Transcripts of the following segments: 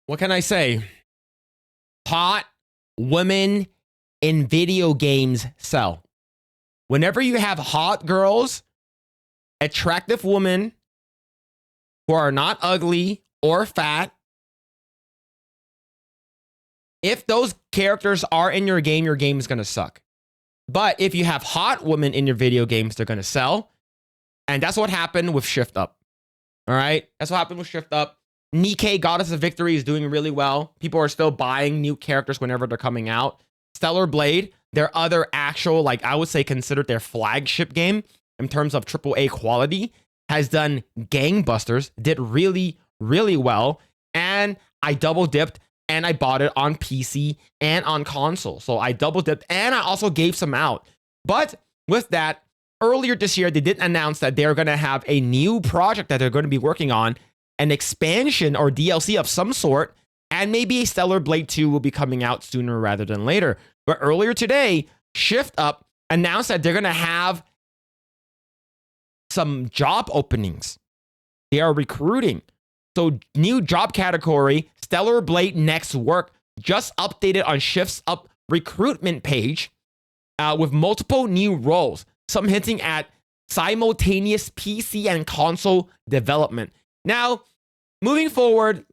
What can I say? Hot women in video games sell. Whenever you have hot girls, attractive women who are not ugly or fat, if those characters are in your game is going to suck. But if you have hot women in your video games, they're going to sell. And that's what happened with Shift Up. All right? That's what happened with Shift Up. Nikke, Goddess of Victory, is doing really well. People are still buying new characters whenever they're coming out. Stellar Blade, their other actual, like I would say considered their flagship game in terms of AAA quality, has done gangbusters, did really, really well. And I double dipped and I bought it on PC and on console. So I double dipped and I also gave some out. But with that, earlier this year, they did announce that they're going to have a new project that they're going to be working on, an expansion or DLC of some sort, and maybe a Stellar Blade 2 will be coming out sooner rather than later. But earlier today, Shift Up announced that they're going to have some job openings. They are recruiting. So new job category, Stellar Blade Next Work, just updated on Shift's Up recruitment page with multiple new roles, some hinting at simultaneous PC and console development. Now, moving forward,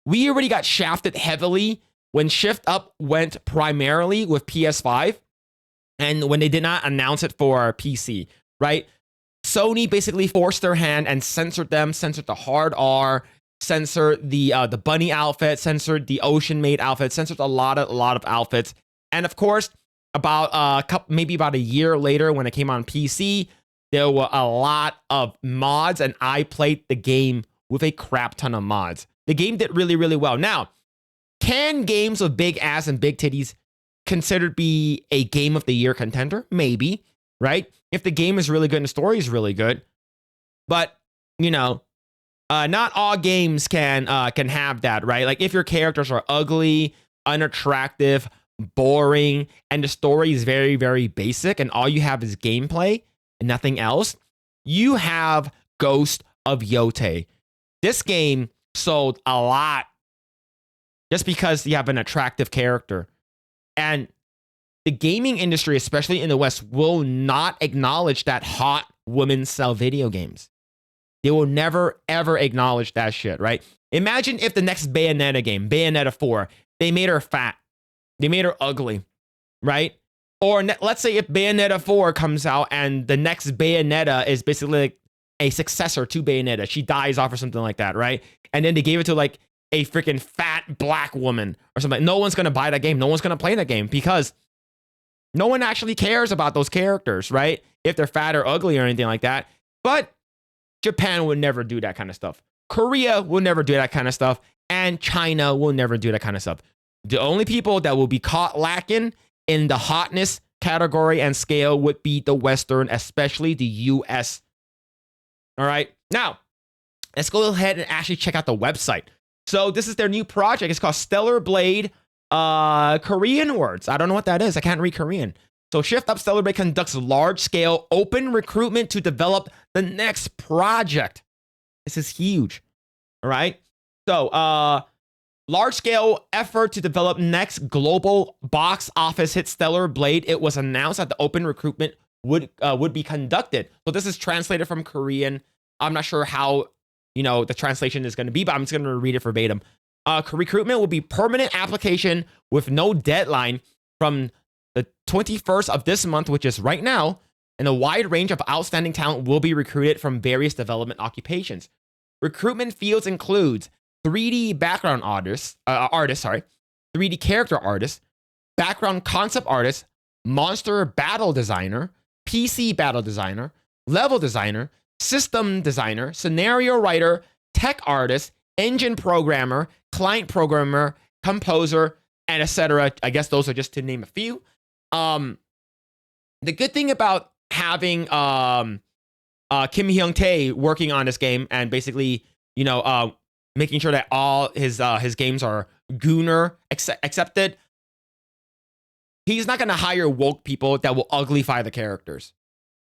we already got shafted heavily when Shift Up went primarily with PS5 and when they did not announce it for PC, right? Sony basically forced their hand and censored them, censored the hard R, censored the bunny outfit, censored the Ocean Maid outfit, censored a lot of outfits. And of course, maybe about a year later when it came on PC, there were a lot of mods, and I played the game with a crap ton of mods. The game did really, really well. Now, can games with big ass and big titties considered be a game of the year contender? Maybe, right? If the game is really good and the story is really good. But, not all games can have that, right? Like if your characters are ugly, unattractive, boring, and the story is very, very basic, and all you have is gameplay and nothing else, you have Ghost of Yotei. This game sold a lot just because you have an attractive character. And the gaming industry, especially in the West, will not acknowledge that hot women sell video games. They will never, ever acknowledge that shit, right? Imagine if the next Bayonetta game, Bayonetta 4, they made her fat. They made her ugly, right? Or let's say if Bayonetta 4 comes out and the next Bayonetta is basically like a successor to Bayonetta. She dies off or something like that, right? And then they gave it to like a freaking fat black woman or something. No one's going to buy that game. No one's going to play that game because no one actually cares about those characters, right? If they're fat or ugly or anything like that. But Japan would never do that kind of stuff. Korea will never do that kind of stuff. And China will never do that kind of stuff. The only people that will be caught lacking in the hotness category and scale would be the Western, especially the US. All right. Now, let's go ahead and actually check out the website. So this is their new project. It's called Stellar Blade Korean words. I don't know what that is. I can't read Korean. So Shift Up Stellar Blade conducts large-scale open recruitment to develop the next project. This is huge. All right. So large-scale effort to develop next global box office hit Stellar Blade. It was announced that the open recruitment would be conducted. So this is translated from Korean. I'm not sure how the translation is going to be, but I'm just going to read it verbatim. Recruitment will be permanent application with no deadline from the 21st of this month, which is right now, and a wide range of outstanding talent will be recruited from various development occupations. Recruitment fields includes 3D background artists, 3D character artists, background concept artists, monster battle designer, PC battle designer, level designer, system designer, scenario writer, tech artist, engine programmer, client programmer, composer, and etc. I guess those are just to name a few. The good thing about having Kim Hyung-tae working on this game and basically, making sure that all his games are Gunner accepted, he's not going to hire woke people that will uglify the characters.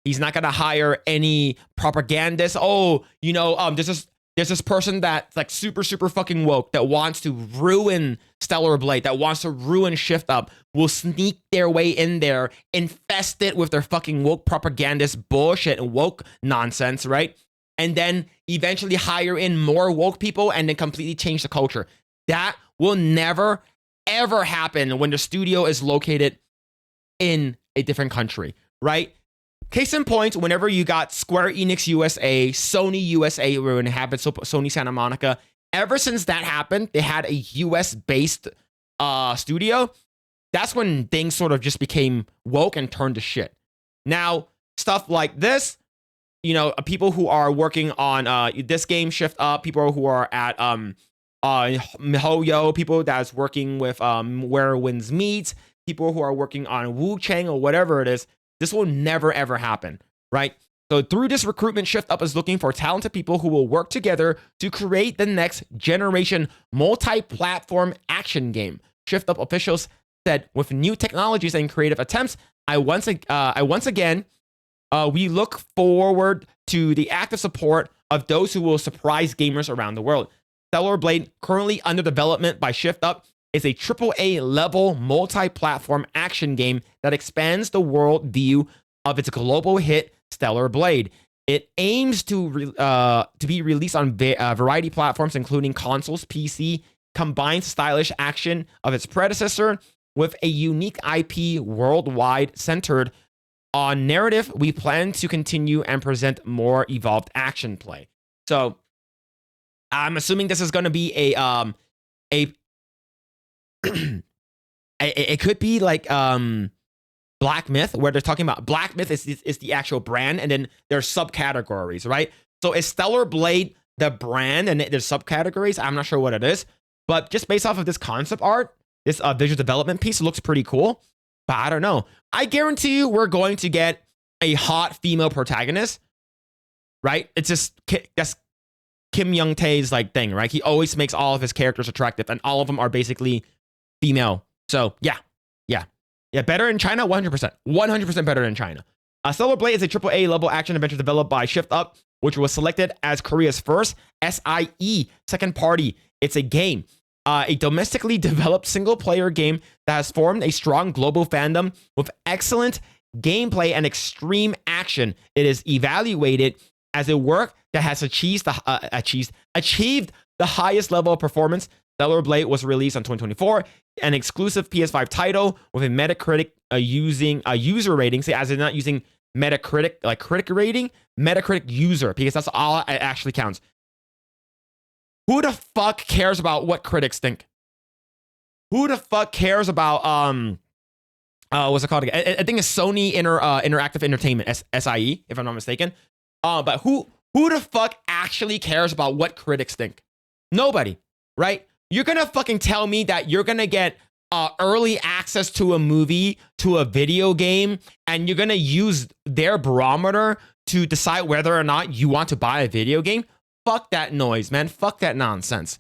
He's not going to hire any propagandists. This is there's this person that's like super, super fucking woke that wants to ruin Stellar Blade, that wants to ruin Shift Up, will sneak their way in there, infest it with their fucking woke propagandist bullshit and woke nonsense, right? And then eventually hire in more woke people and then completely change the culture. That will never, ever happen when the studio is located in a different country, right? Case in point, whenever you got Square Enix USA, Sony USA, when it happened, Sony Santa Monica, ever since that happened, they had a US-based studio. That's when things sort of just became woke and turned to shit. Now, stuff like this, you know, people who are working on this game, Shift Up, people who are at MiHoYo, people that's working with Where Winds Meet, people who are working on Wu Chang or whatever it is, this will never, ever happen, right? So through this recruitment, Shift Up is looking for talented people who will work together to create the next generation multi-platform action game. Shift Up officials said, with new technologies and creative attempts, we look forward to the active support of those who will surprise gamers around the world. Stellar Blade, currently under development by Shift Up, is a AAA level multi-platform action game that expands the world view of its global hit Stellar Blade. It aims to be released on a variety of platforms, including consoles, PC, combines stylish action of its predecessor with a unique IP worldwide centered on narrative. We plan to continue and present more evolved action play. So I'm assuming this is going to be it could be like Black Myth, where they're talking about Black Myth is the actual brand, and then there's subcategories, right? So is Stellar Blade the brand, and there's subcategories? I'm not sure what it is, but just based off of this concept art, this visual development piece looks pretty cool. But I don't know. I guarantee you, we're going to get a hot female protagonist, right? It's just that's Kim Young Tae's like thing, right? He always makes all of his characters attractive, and all of them are basically female. So yeah. Better in China, 100% better in China. Stellar Blade is a AAA level action adventure developed by Shift Up, which was selected as Korea's first SIE second party. It's a game, a domestically developed single player game that has formed a strong global fandom with excellent gameplay and extreme action. It is evaluated as a work that has achieved the highest level of performance. Stellar Blade was released on 2024, an exclusive PS5 title with a Metacritic using a user rating. See, as in not using Metacritic like critic rating, Metacritic user, because that's all it actually counts. Who the fuck cares about what critics think? Who the fuck cares about what's it called again? I think it's Sony Interactive Entertainment, SIE, if I'm not mistaken. But who the fuck actually cares about what critics think? Nobody, right? You're gonna fucking tell me that you're gonna get early access to a movie, to a video game, and you're gonna use their barometer to decide whether or not you want to buy a video game? Fuck that noise, man. Fuck that nonsense.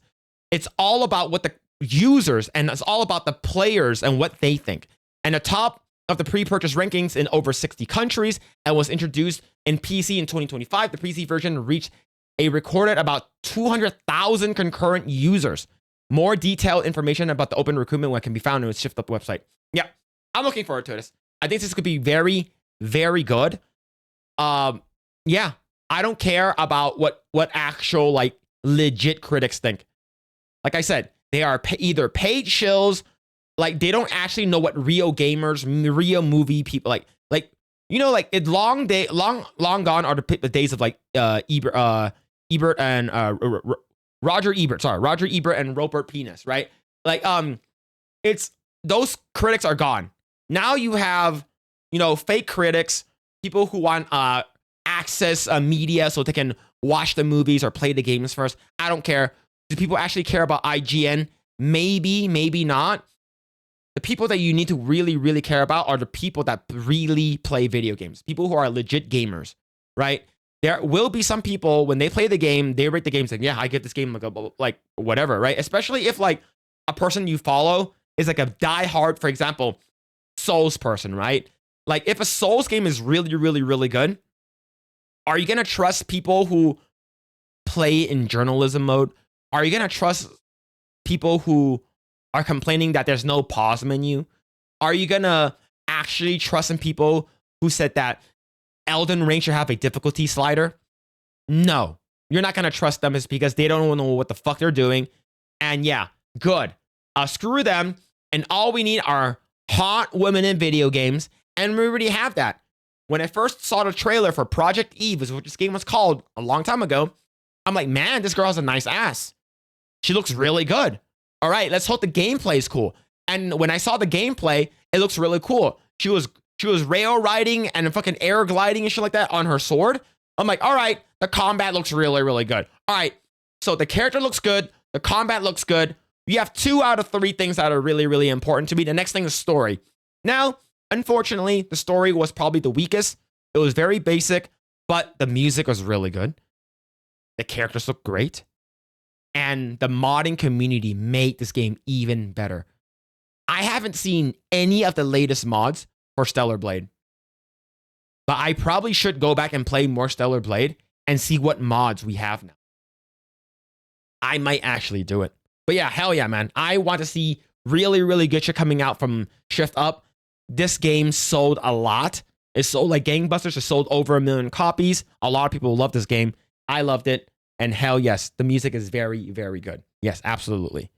It's all about what the users, and it's all about the players and what they think. And the top of the pre-purchase rankings in over 60 countries and was introduced in PC in 2025. The PC version reached a recorded about 200,000 concurrent users. More detailed information about the open recruitment can be found on its Shift Up website. Yeah, I'm looking forward to this. I think this could be very, very good. Yeah, I don't care about what actual like legit critics think. Like I said, they are either paid shills, like they don't actually know what real gamers, real movie people like you know, like it long gone are the days of like Ebert and Roger Ebert and Robert Penis, right? Like it's those critics are gone. Now you have, you know, fake critics, people who want access media so they can watch the movies or play the games first. I don't care. Do people actually care about IGN? Maybe, maybe not. The people that you need to really, really care about are the people that really play video games. People who are legit gamers, right? There will be some people, when they play the game, they rate the game saying, yeah, I get this game like whatever, right? Especially if like a person you follow is like a diehard, for example, Souls person, right? Like if a Souls game is really, really, really good, are you going to trust people who play in journalism mode? Are you going to trust people who are complaining that there's no pause menu? Are you going to actually trust in people who said that Elden Ring should have a difficulty slider? No, you're not going to trust them. It's because they don't know what the fuck they're doing. And yeah, good. Screw them. And all we need are hot women in video games. And we already have that. When I first saw the trailer for Project Eve, is what this game was called a long time ago, I'm like, man, this girl has a nice ass. She looks really good. All right, let's hope the gameplay is cool. And when I saw the gameplay, it looks really cool. She was rail riding and fucking air gliding and shit like that on her sword. I'm like, all right, the combat looks really, really good. All right, so the character looks good. The combat looks good. You have 2 out of 3 things that are really, really important to me. The next thing is story. Now, unfortunately, the story was probably the weakest. It was very basic, but the music was really good. The characters look great. And the modding community made this game even better. I haven't seen any of the latest mods for Stellar Blade. But I probably should go back and play more Stellar Blade and see what mods we have now. I might actually do it. But yeah, hell yeah, man. I want to see really, really good shit coming out from Shift Up. This game sold a lot. It sold like gangbusters. It sold over 1 million copies. A lot of people love this game. I loved it. And hell yes, the music is very, very good. Yes, absolutely.